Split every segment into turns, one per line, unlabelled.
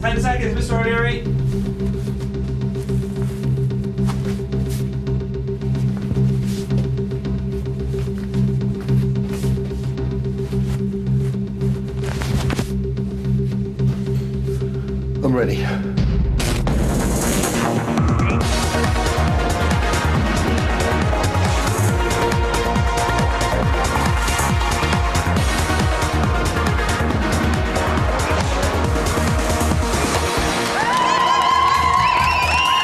10 seconds, Mr. O'Leary.
I'm ready.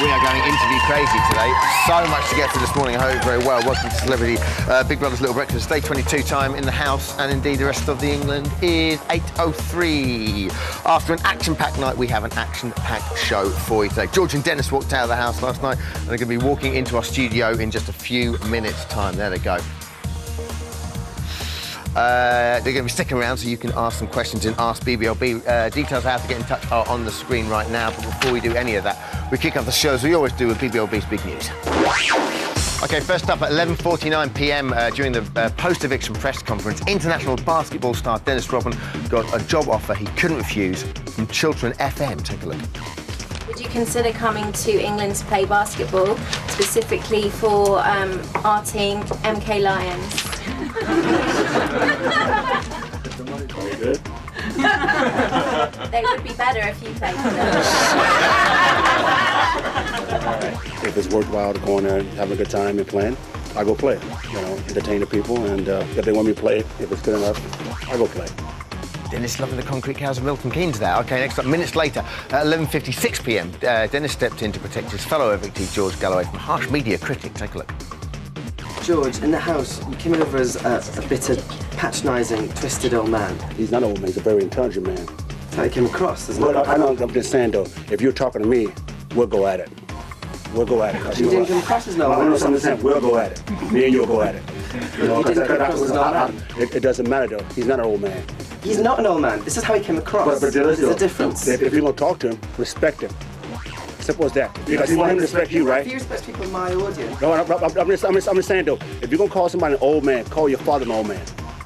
We are going interview crazy today. So much to get through this morning. I hope very well. Welcome to Celebrity Big Brother's Little Breakfast. Day 22 time in the house, and indeed the rest of the England is 8:03. After an action-packed night, we have an action-packed show for you today. George and Dennis walked out of the house last night, and they're going to be walking into our studio in just a few minutes' time. There they go. They're going to be sticking around so you can ask some questions in Ask BBLB. Details of how to get in touch are on the screen right now, but before we do any of that, we kick off the show as we always do with BBLB's Big News. OK, first up at 11:49 p.m. During the post-eviction press conference, international basketball star Dennis Rodman got a job offer he couldn't refuse from Chiltern FM. Take a look.
Would you consider coming to England to play basketball, specifically for our team, MK Lions?
Very good.
They would be better if you played for them.
If it's worthwhile to go in there and have a good time and playing, I go play. You know, entertain the people, and if they want me to play, if it's good enough, I go play.
Dennis loving the concrete cows of Milton Keynes there. OK, next up, minutes later, at 11:56 p.m, Dennis stepped in to protect his fellow evictee, George Galloway, from harsh media critic. Take a look.
George, in the house, you came over as a bitter, patronising, twisted old man.
He's not an old man, he's a very intelligent man.
That's how he came across, isn't
But
it?
I'm just saying, though, if you're talking to me, we'll go at it. We'll go at it.
You didn't come across as no
I
man.
know something saying, we'll go at it. Me and you'll go at it. You know,
You didn't come across as no man.
It doesn't matter, though. He's not an old man.
He's not an old man. This is how he came across.
But
There's a difference.
If you're going to talk to him, respect him. Simple as that. Because you want him to respect you, right?
If you respect people in my audience.
No, I'm just saying, though, if you're going to call somebody an old man, call your father an old man.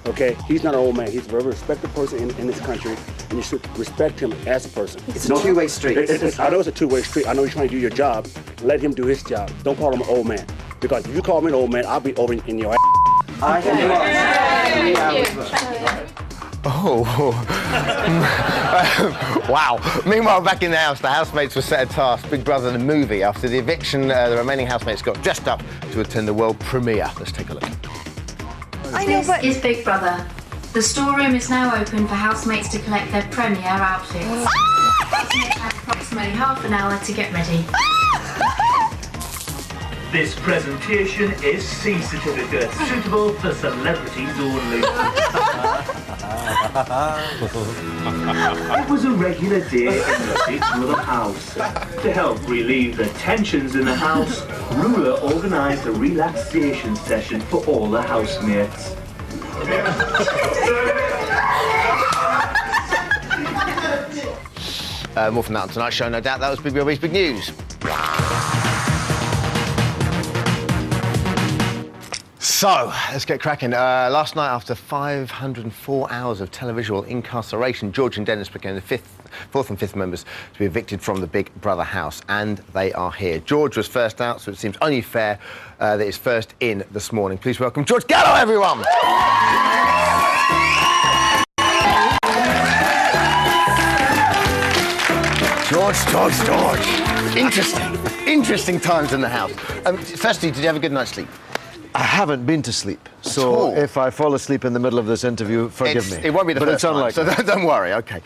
Okay? He's not an old man. He's a very respected person in this country, and you should respect him as a person.
It's a two-way street.
I know it's a two-way street. I know you're trying to do your job. Let him do his job. Don't call him an old man. Because if you call me an old man, I'll be over in your ass.
I came across.
Oh, wow. Meanwhile, back in the house, the housemates were set a task, Big Brother the movie. After the eviction, the remaining housemates got dressed up to attend the world premiere. Let's take a look.
This is Big Brother. The storeroom is now open for housemates to collect their premiere outfits. Housemates have approximately half an hour to get ready.
This presentation is C certificate, suitable for celebrities only. It was a regular day in the Big Brother house. To help relieve the tensions in the house, Ruler organised a relaxation session for all the housemates.
More from that on tonight's show, no doubt. That was BBLB's Big News. So, let's get cracking. Last night, after 504 hours of televisual incarceration, George and Dennis became the fourth and fifth members to be evicted from the Big Brother house, and they are here. George was first out, so it seems only fair that he's first in this morning. Please welcome George Galloway, everyone! George. Interesting times in the house. Firstly, did you have a good night's sleep?
I haven't been to sleep, so if I fall asleep in the middle of this interview, forgive me.
It won't be the first
time,
so don't worry, OK.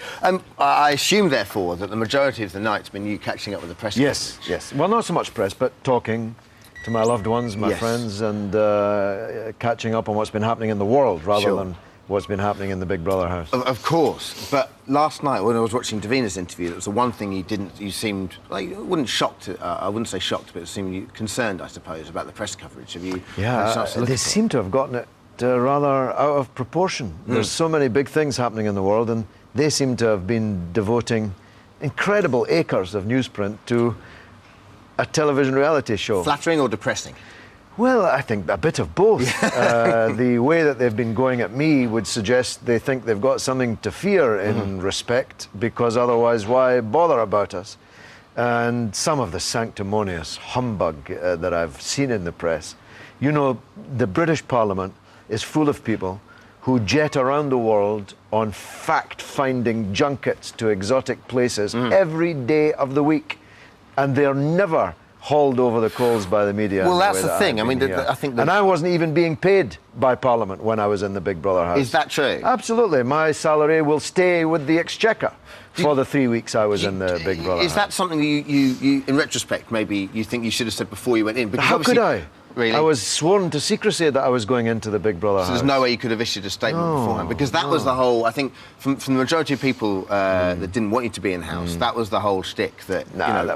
I assume, therefore, that the majority of the night's been you catching up with the press.
Yes. Well, not so much press, but talking to my loved ones, my friends, and catching up on what's been happening in the world, rather than what's been happening in the Big Brother house.
Of course, but last night when I was watching Davina's interview, that was the one thing you seemed, like, I wouldn't say shocked, but it seemed concerned, I suppose, about the press coverage. Have you had a chance to look
they
at
seem to have gotten it rather out of proportion. There's so many big things happening in the world, and they seem to have been devoting incredible acres of newsprint to a television reality show.
Flattering or depressing?
Well, I think a bit of both. The way that they've been going at me would suggest they think they've got something to fear in respect, because otherwise why bother about us? And some of the sanctimonious humbug that I've seen in the press. You know, the British Parliament is full of people who jet around the world on fact-finding junkets to exotic places every day of the week, and they're never hauled over the coals by the media.
Well, that's the thing. I mean, I think
and I wasn't even being paid by Parliament when I was in the Big Brother house.
Is that true?
Absolutely. My salary will stay with the Exchequer for the 3 weeks I was in the Big Brother house.
Is that something you, in retrospect, maybe you think you should have said before you went in? Because
how could I?
Really?
I was sworn to secrecy that I was going into the Big Brother house.
There's no way you could have issued a statement beforehand, because that was the whole, I think, from the majority of people that didn't want you to be in the house, that was the whole shtick that,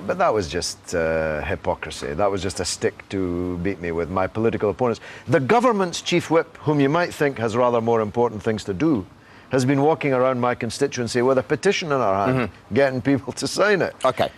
but that was just hypocrisy. That was just a stick to beat me with my political opponents. The government's chief whip, whom you might think has rather more important things to do, has been walking around my constituency with a petition in our hand, getting people to sign it.
OK.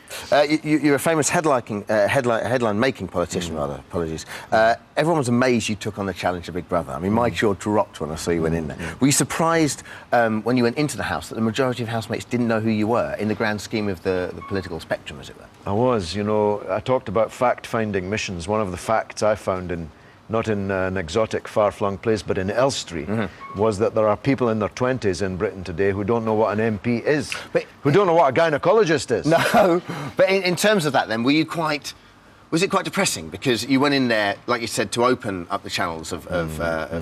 You're a famous headline-making politician, rather. Apologies. Everyone was amazed you took on the challenge of Big Brother. I mean, my jaw dropped when I saw you went in there. Were you surprised when you went into the house that the majority of housemates didn't know who you were in the grand scheme of the political spectrum, as it were?
I was. You know, I talked about fact-finding missions. One of the facts I found not in an exotic, far-flung place, but in Elstree, was that there are people in their 20s in Britain today who don't know what an MP is, who don't know what a gynaecologist is.
No, but in terms of that then, was it quite depressing? Because you went in there, like you said, to open up the channels of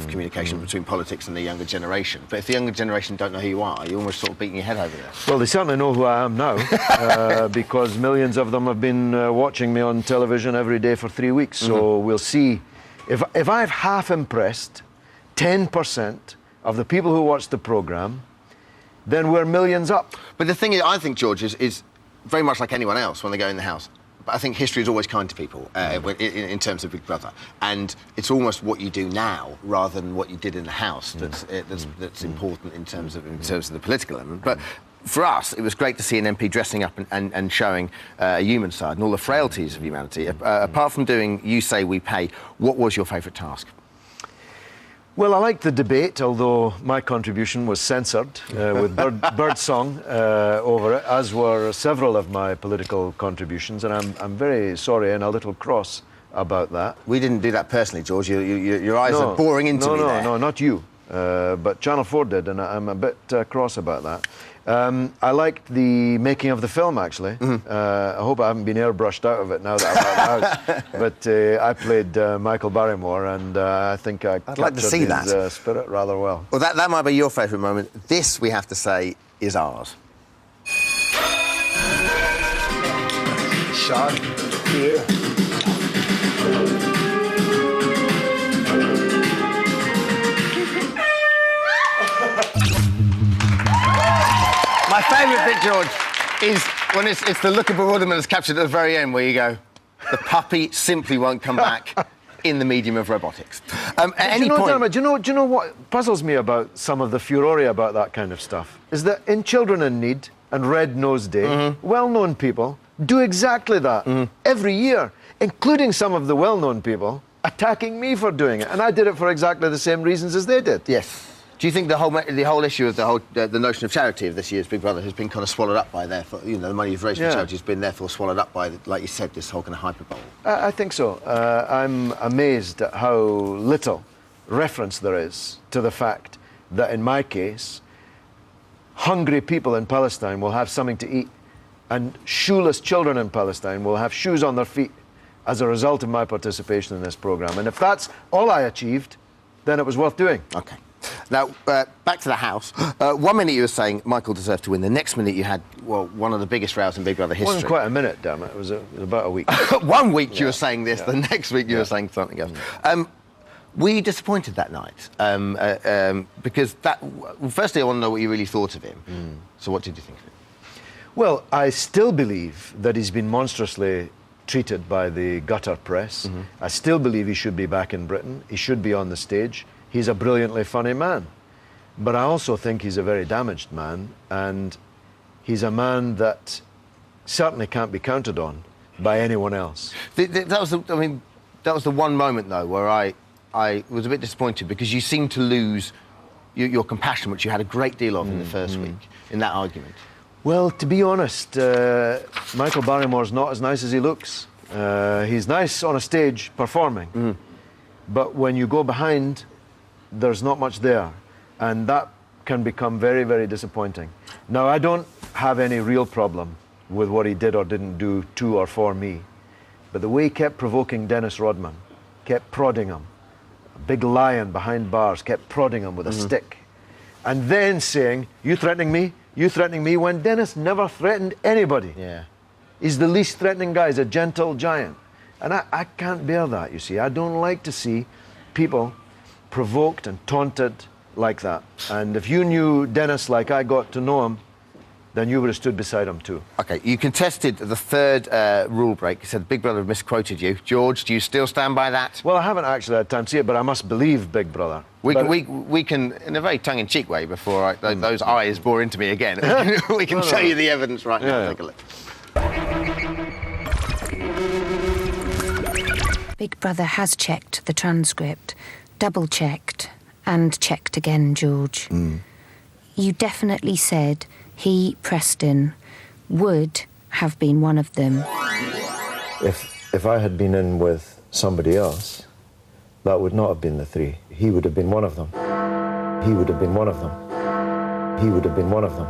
communication between politics and the younger generation. But if the younger generation don't know who you are, you're almost sort of beating your head over there.
Well, they certainly know who I am now, because millions of them have been watching me on television every day for 3 weeks. So we'll see. If I've half impressed 10% of the people who watch the programme, then we're millions up.
But the thing is, I think, George, is very much like anyone else when they go in the house. But I think history is always kind to people in terms of Big Brother. And it's almost what you do now rather than what you did in the house that's important in terms of the political element. But for us, it was great to see an MP dressing up and showing a human side and all the frailties of humanity. Apart from doing You Say We Pay, what was your favourite task?
Well, I liked the debate, although my contribution was censored with birdsong over it, as were several of my political contributions, and I'm very sorry and a little cross about that.
We didn't do that personally, George. Your eyes are boring into me there.
No, not you. But Channel 4 did, and I'm a bit cross about that. I liked the making of the film, actually. I hope I haven't been airbrushed out of it now that I'm out of the house. But I played Michael Barrymore, and I think I'd
like to see
his spirit rather well.
Well, that might be your favourite moment. This, we have to say, is ours.
Shot here.
My favourite bit, George, is when it's the look of bewilderment that's captured at the very end, where you go, the puppy simply won't come back in the medium of robotics. At any point...
Dermot, do you know what puzzles me about some of the furore about that kind of stuff? Is that in Children in Need and Red Nose Day, well-known people do exactly that every year, including some of the well-known people attacking me for doing it. And I did it for exactly the same reasons as they did.
Yes. Do you think the whole issue of the notion of charity of this year's Big Brother has been kind of swallowed up by, therefore, you know, the money you've raised for charity has been therefore swallowed up by, like you said, this whole kind of hyperbole?
I think so. I'm amazed at how little reference there is to the fact that, in my case, hungry people in Palestine will have something to eat, and shoeless children in Palestine will have shoes on their feet as a result of my participation in this programme. And if that's all I achieved, then it was worth doing.
OK. Now, back to the house. 1 minute you were saying Michael deserved to win. The next minute you had, well, one of the biggest rows in Big Brother history.
It wasn't quite a minute, damn it. It was about a week.
1 week you were saying this, the next week you were saying something else. Were you disappointed that night? Because firstly, I want to know what you really thought of him. So what did you think of him?
Well, I still believe that he's been monstrously treated by the gutter press. I still believe he should be back in Britain. He should be on the stage. He's a brilliantly funny man. But I also think he's a very damaged man, and he's a man that certainly can't be counted on by anyone else.
That was, I mean, That was the one moment, though, where I was a bit disappointed because you seemed to lose your compassion, which you had a great deal of in the first week, in that argument.
Well, to be honest, Michael Barrymore's not as nice as he looks. He's nice on a stage performing, but when you go behind, there's not much there, and that can become very, very disappointing. Now, I don't have any real problem with what he did or didn't do to or for me, but the way he kept provoking Dennis Rodman, kept prodding him, a big lion behind bars, kept prodding him with a stick, and then saying, "You threatening me? You threatening me?" when Dennis never threatened anybody.
Yeah.
He's the least threatening guy. He's a gentle giant. And I can't bear that, you see. I don't like to see people provoked and taunted like that. And if you knew Dennis like I got to know him, then you would have stood beside him too.
OK, you contested the third rule break. You said Big Brother misquoted you. George, do you still stand by that?
Well, I haven't actually had time to see it, but I must believe Big Brother.
We can, in a very tongue-in-cheek way, before those eyes bore into me again, we can show you the evidence right now. Take a look.
Big Brother has checked the transcript, double-checked, and checked again, George. You definitely said he, Preston, would have been one of them.
If I had been in with somebody else, that would not have been the three. He would have been one of them. He would have been one of them. He would have been one of them.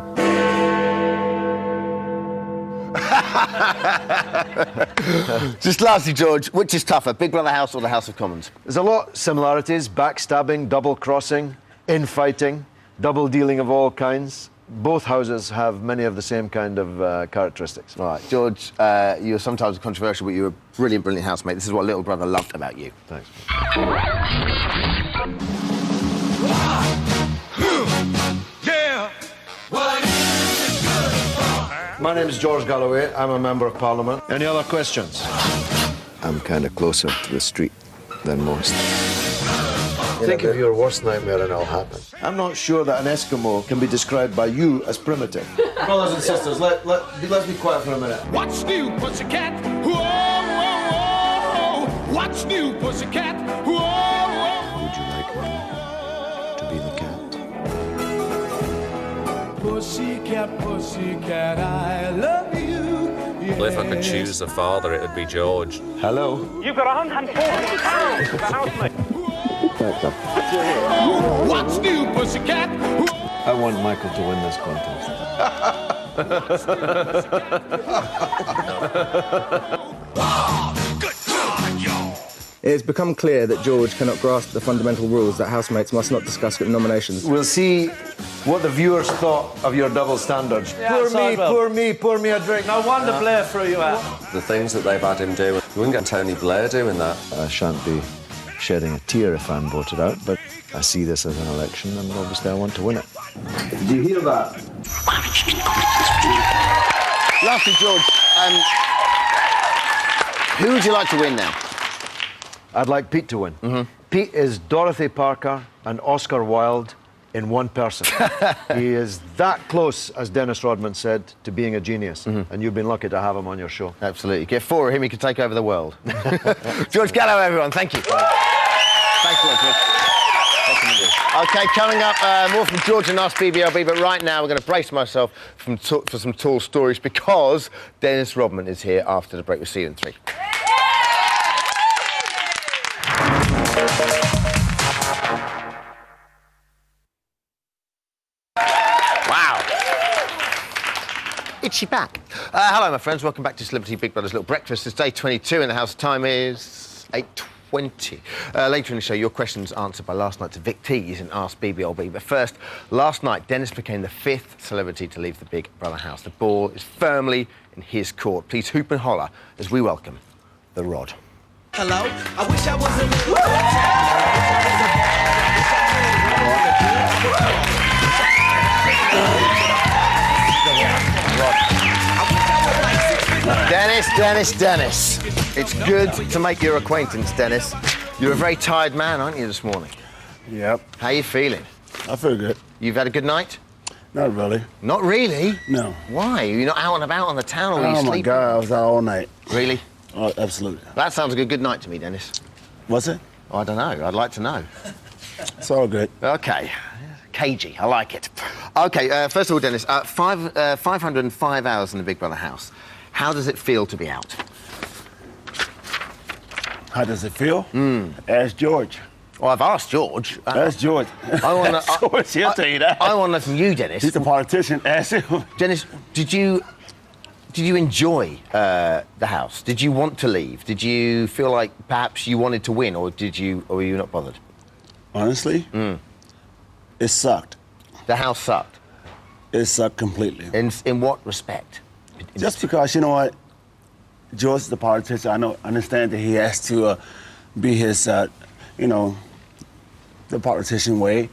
Just lastly, George, which is tougher, Big Brother House or the House of Commons?
There's a lot of similarities: backstabbing, double-crossing, infighting, double-dealing of all kinds. Both houses have many of the same kind of characteristics.
All right, George, you're sometimes controversial, but you're a brilliant, brilliant housemate. This is what Little Brother loved about you.
Thanks.
Yeah.
My name is George Galloway. I'm a Member of Parliament. Any other questions?
I'm kind of closer to the street than most.
Think of your worst nightmare and it'll happen. I'm not sure that an Eskimo can be described by you as primitive. Brothers and sisters, let's be quiet for a minute.
What's new, pussycat? Whoa, whoa, whoa. What's new, pussycat? Whoa, whoa.
Would you like me to be the cat?
Pussycat, pussycat, I love you.
Well, if I could choose a father, it would be George.
Hello.
You've got £140 for the housemate.
What's new, pussycat?
I want Michael to win this contest.
It has become clear that George cannot grasp the fundamental rules that housemates must not discuss at nominations.
We'll see what the viewers thought of your double standards. Pour me a drink.
No wonder Blair threw you out.
The things that they've had him do, you wouldn't get Tony Blair doing that.
I shan't be shedding a tear if I'm voted out, but I see this as an election and obviously I want to win it.
Did you hear that?
Lastly, George, who would you like to win now?
I'd like Pete to win. Pete is Dorothy Parker and Oscar Wilde in one person. He is that close, as Dennis Rodman said, to being a genius. And you've been lucky to have him on your show.
Absolutely. Get four of him, he could take over the world. George Gallo, everyone, thank you. Thanks a lot, George. OK, coming up, more from George and Ask BBLB, but right now we're going to brace myself for some tall stories because Dennis Rodman is here after the break. We'll see you in 3. Wow. Itchy back. Hello, my friends. Welcome back to Celebrity Big Brother's Little Breakfast. It's day 22 and the house time is 8:20. Later in the show, your questions answered by last night to Vic T. He's in Ask BBLB. But first, last night, Dennis became the 5th celebrity to leave the Big Brother house. The ball is firmly in his court. Please hoop and holler as we welcome the Rod.
Hello? I wish I wasn't...
Dennis. It's good to make your acquaintance, Dennis. You're a very tired man, aren't you, this morning?
Yep.
How are you feeling?
I feel good.
You've had a good night?
Not really.
Not really?
No.
Why? Are you not out and about on the town or are you
Oh, my
sleeping?
God, I was out all night.
Really?
Oh, absolutely.
That sounds like a good night to me, Dennis.
Was it?
I don't know. I'd like to know.
It's all good.
Okay. Cagey. I like it. Okay, first of all, Dennis, 505 hours in the Big Brother house. How does it feel to be out?
How does it feel? Ask George.
Well, I've asked George.
Ask George. George, he'll tell you that.
I want to know from you, Dennis.
He's a politician. Ask him.
Dennis, did you enjoy the house? Did you want to leave? Did you feel like perhaps you wanted to win, or were you not bothered?
Honestly, it sucked.
The house sucked.
It sucked completely.
In what respect?
Just because, you know what, George is the politician. I understand that he has to be his, the politician way.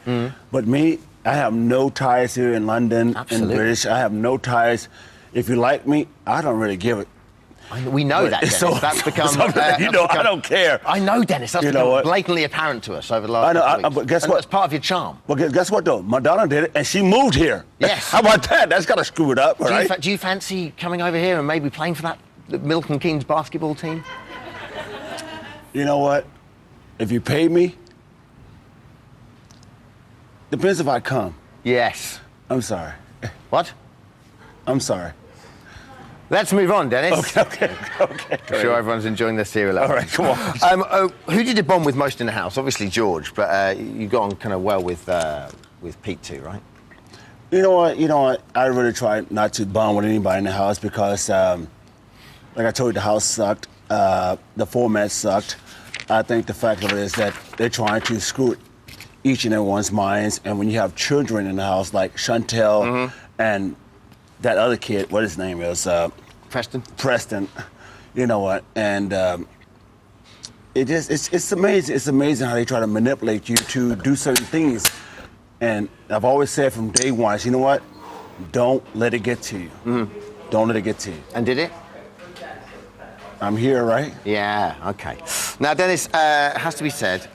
But me, I have no ties here in London, in British. I have no ties. If you like me, I don't really give it.
We know that, Dennis. That's become...
I don't care.
I know, Dennis. That's become blatantly apparent to us over the last couple of weeks.
But guess what?
That's part of your charm.
Well, guess what, though? Madonna did it, and she moved here.
Yes.
How about that? That's got to screw it up, right?
Do you fancy coming over here and maybe playing for that Milton Keynes basketball team?
You know what? If you pay me, depends if I come.
Yes.
I'm sorry.
What?
I'm sorry.
Let's move on, Dennis.
Okay.
I'm sure everyone's enjoying this serial.
All right, come on.
Who did you bond with most in the house? Obviously George, but you got on kind of well with Pete too, right?
You know what? I really try not to bond with anybody in the house because, like I told you, the house sucked. The format sucked. I think the fact of it is that they're trying to screw each and everyone's minds. And when you have children in the house like Chantel and that other kid, what his name is? Preston. You know what? And it's amazing. It's amazing how they try to manipulate you to do certain things. And I've always said from day one, you know what? Don't let it get to you. Don't let it get to you.
And did it?
I'm here, right?
Yeah, okay. Now, Dennis, has to be said,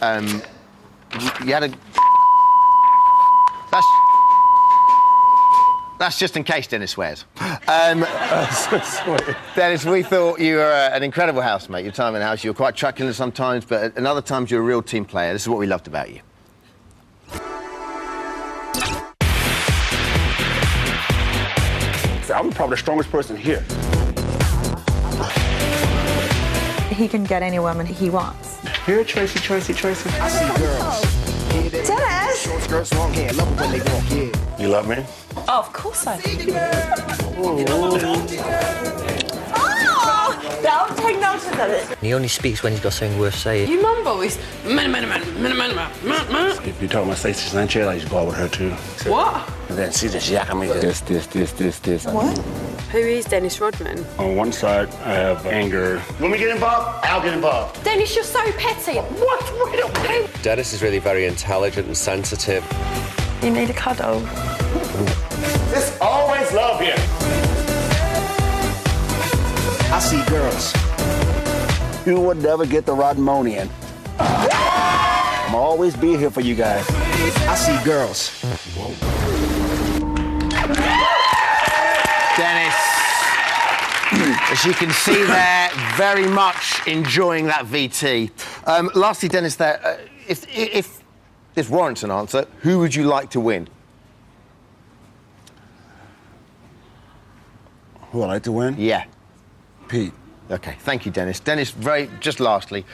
you had a... That's just in case Dennis swears. Dennis, we thought you were an incredible housemate. Your time in the house, you were quite truculent sometimes, but at other times you're a real team player. This is what we loved about you.
I'm probably the strongest person here.
He can get any woman he wants.
Here, Tracy. I
see girls. Dennis!
Short skirts, long hair, love it when they walk, yeah.
You love me?
Oh, of course I do. Don't take notice of it.
He only speaks when he's got something worth saying.
You mumble. He's...
If you talk about Stacey Sanchez, I used to go out with her too.
What?
And then she just yakking me this.
What? Who is Dennis Rodman?
On one side, I have anger. When we get involved, I'll get involved.
Dennis, you're so petty. What?
Dennis is really very intelligent and sensitive.
You need a cuddle.
There's always love here.
I see girls.
You would never get the Rodmonian. I'm always be here for you guys.
I see girls.
Dennis, as you can see there, very much enjoying that VT. Lastly, Dennis, there, if this warrants an answer, who would you like to win?
Who I'd like to win?
Yeah.
Pete.
Okay, thank you, Dennis. Dennis, just lastly,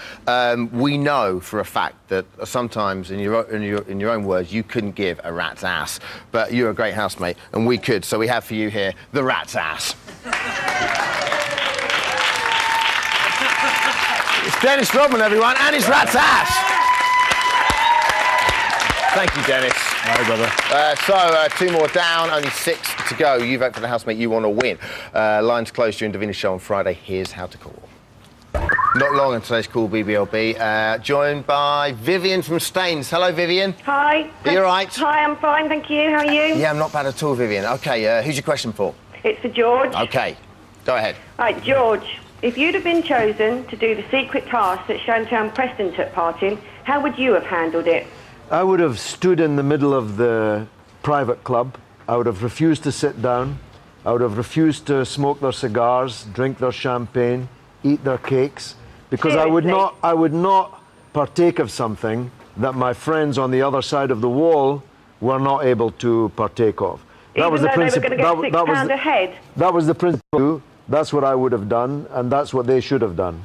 we know for a fact that sometimes, in your own words, you couldn't give a rat's ass, but you're a great housemate, and we could. So we have for you here the rat's ass. It's Dennis Rodman, everyone, and his rat's ass. Thank you, Dennis.
All right, brother.
So, 2 more down, only 6 to go. You vote for the housemate you want to win. Lines closed during Davina's show on Friday. Here's how to call. Not long on today's call, BBLB. Joined by Vivian from Staines. Hello, Vivian.
Hi.
Are you all right?
Hi, I'm fine, thank you. How are you?
Yeah, I'm not bad at all, Vivian. OK, who's your question for?
It's for George.
OK, go ahead.
Right, George, if you'd have been chosen to do the secret task that Chantal and Preston took part in, how would you have handled it?
I would have stood in the middle of the private club. I would have refused to sit down. I would have refused to smoke their cigars, drink their champagne, eat their cakes, because
Seriously?
I would not partake of something that my friends on the other side of the wall were not able to partake of. That was the principle.
They were going to get £6 a head.
That was the principle. That's what I would have done, and that's what they should have done.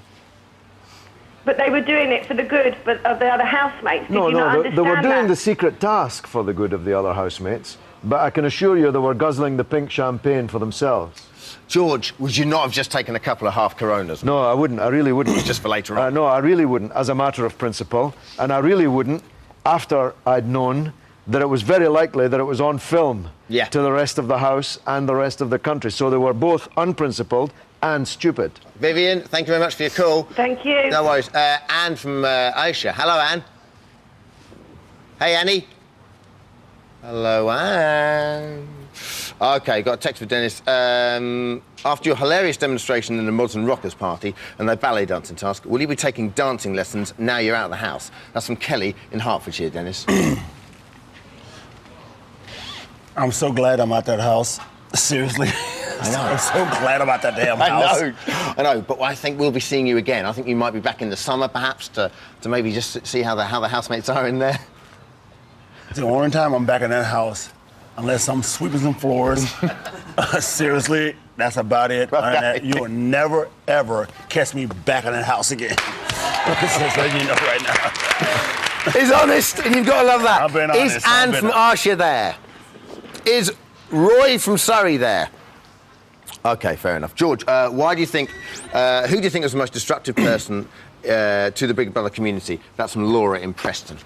But they were doing it for the good of the other housemates. Did you not understand
they were doing
that?
the secret task for the good of the other housemates, but I can assure you they were guzzling the pink champagne for themselves.
George, would you not have just taken a couple of half Coronas?
No, I wouldn't. I really wouldn't.
Just for later on?
No, I really wouldn't, as a matter of principle. And I really wouldn't after I'd known that it was very likely that it was on film to the rest of the house and the rest of the country. So they were both unprincipled and stupid.
Vivian, thank you very much for your call.
Thank you.
No worries. Anne from Ayrshire. Hello, Anne. Hey, Annie. Hello, Anne. OK, got a text for Dennis. After your hilarious demonstration in the Modern Rockers party and their ballet dancing task, will you be taking dancing lessons now you're out of the house? That's from Kelly in Hertfordshire, Dennis.
I'm so glad I'm out that house. Seriously.
I know.
I'm so glad about that damn house.
I know, but I think we'll be seeing you again. I think you might be back in the summer, perhaps, to maybe just see how the housemates are in there.
It's the only time I'm back in that house, unless I'm sweeping some floors. Seriously, that's about it.
Okay.
You will never, ever catch me back in that house again. Just letting you know right now.
He's honest, and you've got to love that.
I've been honest.
Is Anne from Ayrshire there? Is Roy from Surrey there? OK, fair enough. George, who do you think is the most destructive person to the Big Brother community? That's from Laura in Preston.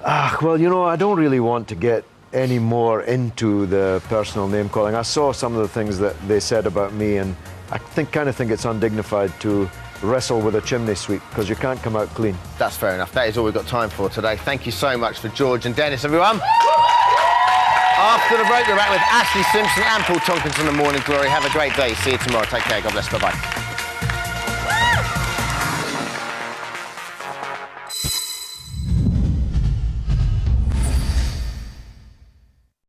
Well, you know, I don't really want to get any more into the personal name-calling. I saw some of the things that they said about me, and I kind of think it's undignified to wrestle with a chimney sweep, because you can't come out clean.
That's fair enough. That is all we've got time for today. Thank you so much for George and Dennis, everyone. After the break, we're back with Ashley Simpson and Paul Tompkins in the Morning Glory. Have a great day. See you tomorrow. Take care. God bless. Bye-bye.